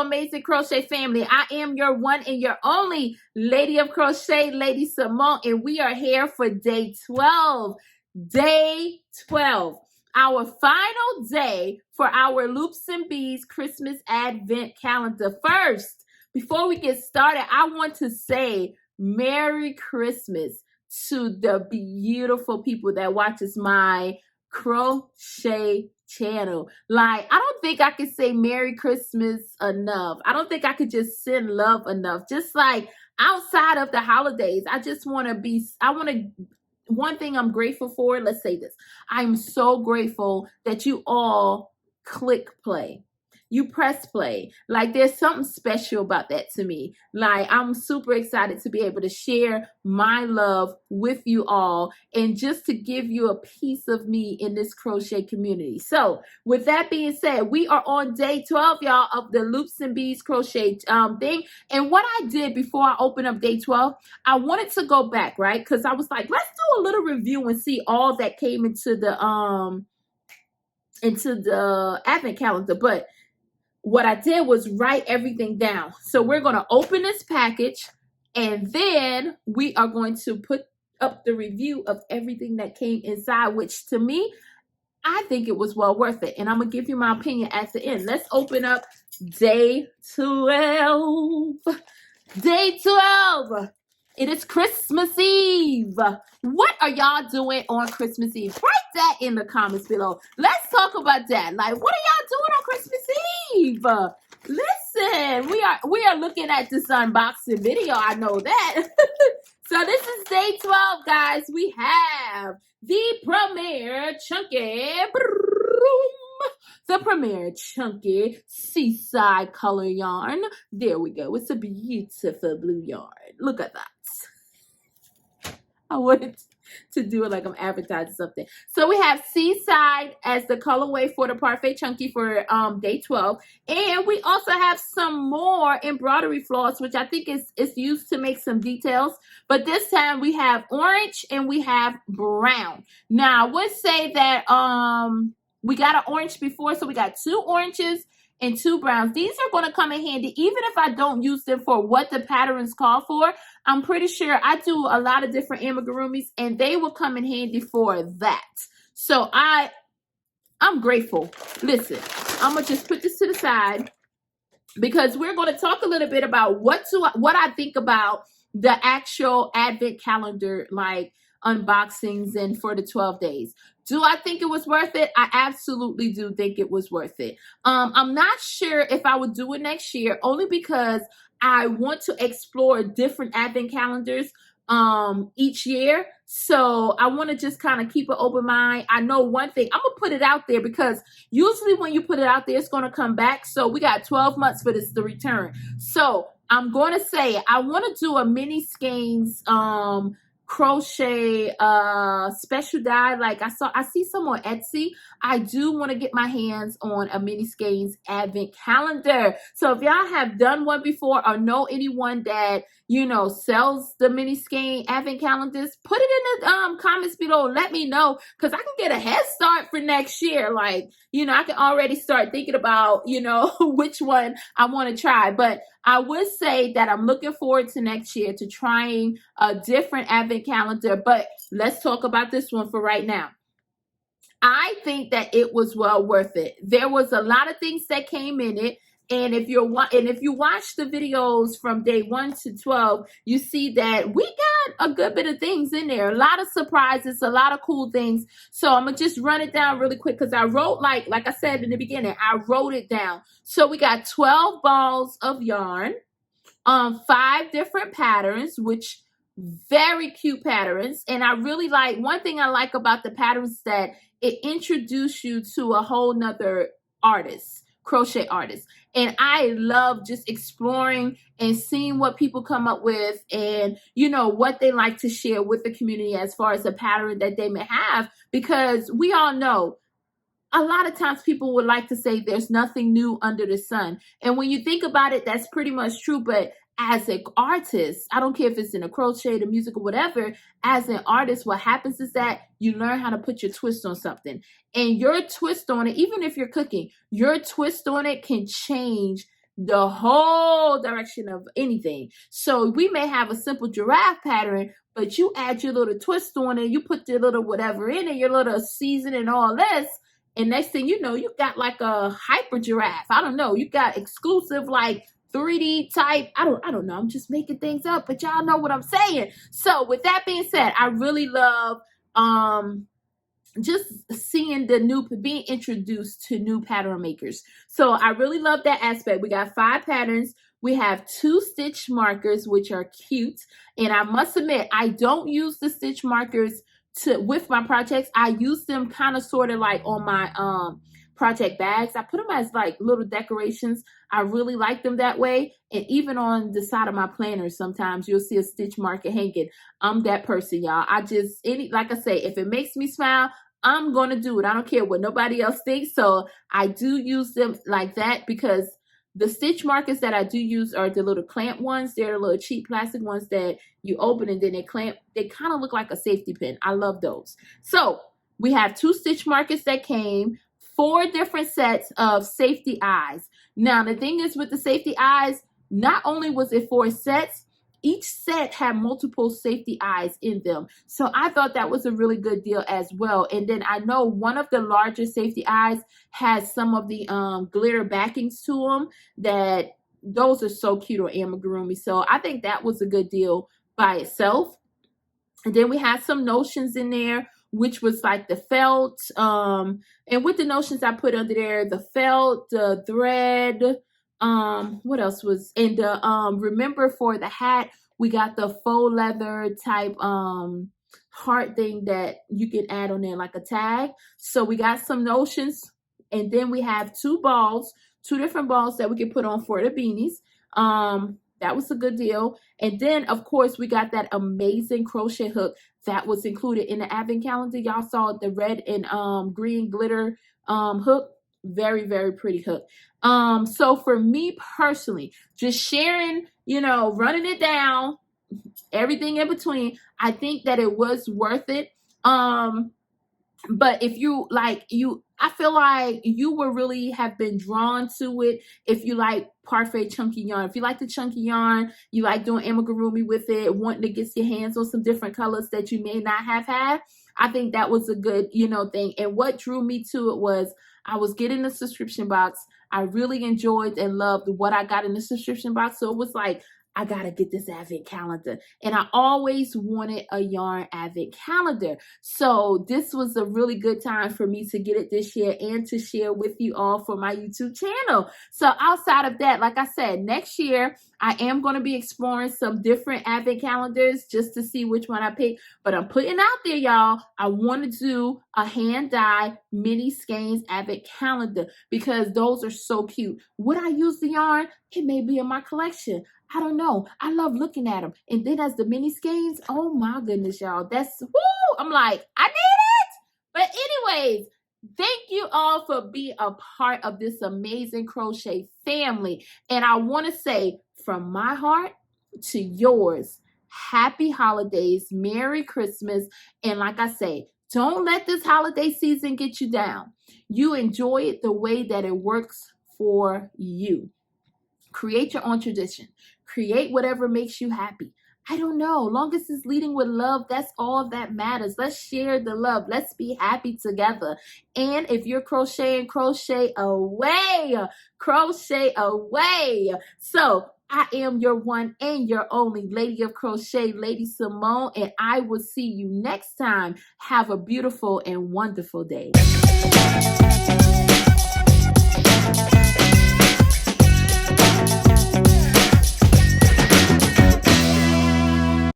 amazing crochet family. I am your one and your only Lady of Crochet, Lady Simone, and we are here for day 12. Day 12. Our final day for our Loops and Beads Christmas Advent Calendar. First, before we get started, I want to say Merry Christmas to the beautiful people that watches my crochet channel. Like, I don't think I could say Merry Christmas enough. I don't think I could just send love enough. Just like outside of the holidays, one thing I'm grateful for, let's say this. I'm so grateful that you all click play. You press play. Like, there's something special about that to me. Like, I'm super excited to be able to share my love with you all and just to give you a piece of me in this crochet community. So with that being said, we are on day 12, y'all, of the Loops and Beads crochet thing. And what I did before I opened up day 12, I wanted to go back, right? Because I was like, let's do a little review and see all that came into the advent calendar. But what I did was write everything down. So we're going to open this package and then we are going to put up the review of everything that came inside, which to me, I think it was well worth it. And I'm going to give you my opinion at the end. Let's open up day 12. Day 12. It is Christmas Eve. What are y'all doing on Christmas Eve? Write that in the comments below. Let's talk about that. Like, what are y'all doing on Christmas Eve? Listen, we are looking at this unboxing video. I know that. So this is day 12, guys. We have the Premier Chunky Seaside Color Yarn. There we go. It's a beautiful blue yarn. Look at that. I wanted to do it like I'm advertising something. So we have Seaside as the colorway for the Parfait Chunky for day 12. And we also have some more embroidery floss, which I think is used to make some details. But this time we have orange and we have brown. Now, I would say that we got an orange before, so we got 2 oranges and 2 browns. These are going to come in handy, even if I don't use them for what the patterns call for. I'm pretty sure I do a lot of different amigurumis, and they will come in handy for that. So I'm grateful. Listen, I'm going to just put this to the side because we're going to talk a little bit about what I think about the actual Advent calendar, like unboxings and for the 12 days. Do I think it was worth it? I absolutely do think it was worth it. I'm not sure if I would do it next year, only because I want to explore different Advent calendars each year. So I want to just kind of keep an open mind. I know one thing, I'm going to put it out there because usually when you put it out there, it's going to come back. So we got 12 months for this to return. So I'm going to say I want to do a mini skeins crochet special die. Like I see some on Etsy. I do want to get my hands on a mini skeins advent calendar. So if y'all have done one before or know anyone that sells the mini skein advent calendars, put it in the comments below. Let me know, because I can get a head start for next year. Like, I can already start thinking about which one I want to try. But I would say that I'm looking forward to next year to trying a different advent calendar. But let's talk about this one for right now. I think that it was well worth it. There was a lot of things that came in it. And if you watch the videos from day 1 to 12, you see that we got a good bit of things in there. A lot of surprises, a lot of cool things. So I'm going to just run it down really quick because I wrote, like I said in the beginning, I wrote it down. So we got 12 balls of yarn, 5 different patterns, which very cute patterns. And I really like, one thing I like about the patterns that it introduced you to a whole nother artist, crochet artist. And I love just exploring and seeing what people come up with and, what they like to share with the community as far as a pattern that they may have, because we all know a lot of times people would like to say there's nothing new under the sun. And when you think about it, that's pretty much true. But as an artist, I don't care if it's in a crochet, the music, or whatever, as an artist, what happens is that you learn how to put your twist on something. And your twist on it, even if you're cooking, your twist on it can change the whole direction of anything. So we may have a simple giraffe pattern, but you add your little twist on it, you put your little whatever in it, your little season and all this, and next thing you know, you got like a hyper giraffe. I don't know. You got exclusive like 3D type. I don't know. I'm just making things up, but y'all know what I'm saying. So with that being said, I really love just seeing being introduced to new pattern makers. So I really love that aspect. We got 5 patterns. We have 2 stitch markers, which are cute. And I must admit, I don't use the stitch markers with my projects. I use them kind of sort of like on my project bags. I put them as like little decorations. I really like them that way. And even on the side of my planner, sometimes you'll see a stitch marker hanging. I'm that person, y'all. Like I say, if it makes me smile, I'm going to do it. I don't care what nobody else thinks. So I do use them like that, because the stitch markers that I do use are the little clamp ones. They're the little cheap plastic ones that you open and then they clamp. They kind of look like a safety pin. I love those. So we have 2 stitch markers that came, 4 different sets of safety eyes. Now, the thing is with the safety eyes, not only was it 4 sets, each set had multiple safety eyes in them. So I thought that was a really good deal as well. And then I know one of the larger safety eyes has some of the glitter backings to them. Those are so cute on amigurumi. So I think that was a good deal by itself. And then we had some notions in there, which was like the felt. And with the notions I put under there, the felt, the thread, what else was in the remember for the hat, we got the faux leather type heart thing that you can add on there like a tag. So we got some notions, and then we have 2 different balls that we can put on for the beanies. That was a good deal. And then of course we got that amazing crochet hook that was included in the advent calendar. Y'all saw the red and green glitter hook. Very, very pretty hook. So for me personally, just sharing, running it down, everything in between, I think that it was worth it. But if I feel like you will really have been drawn to it if you like parfait chunky yarn. If you like the chunky yarn, you like doing amigurumi with it, wanting to get your hands on some different colors that you may not have had, I think that was a good, thing. And what drew me to it was I was getting the subscription box. I really enjoyed and loved what I got in the subscription box. So it was like, I gotta get this advent calendar. And I always wanted a yarn advent calendar. So this was a really good time for me to get it this year and to share with you all for my YouTube channel. So outside of that, like I said, next year, I am going to be exploring some different advent calendars just to see which one I pick. But I'm putting out there, y'all, I want to do a hand-dyed mini skeins advent calendar because those are so cute. Would I use the yarn? It may be in my collection. I don't know. I love looking at them. And then as the mini skeins, oh my goodness, y'all. That's, woo! I'm like, I need it! But anyways, thank you all for being a part of this amazing crochet family. And I want to say from my heart to yours, happy holidays, Merry Christmas. And like I say, don't let this holiday season get you down. You enjoy it the way that it works for you. Create your own tradition. Create whatever makes you happy. I don't know. Long as it's leading with love, that's all that matters. Let's share the love. Let's be happy together. And if you're crocheting, crochet away. Crochet away. So I am your one and your only Lady of Crochet, Lady Simone, and I will see you next time. Have a beautiful and wonderful day.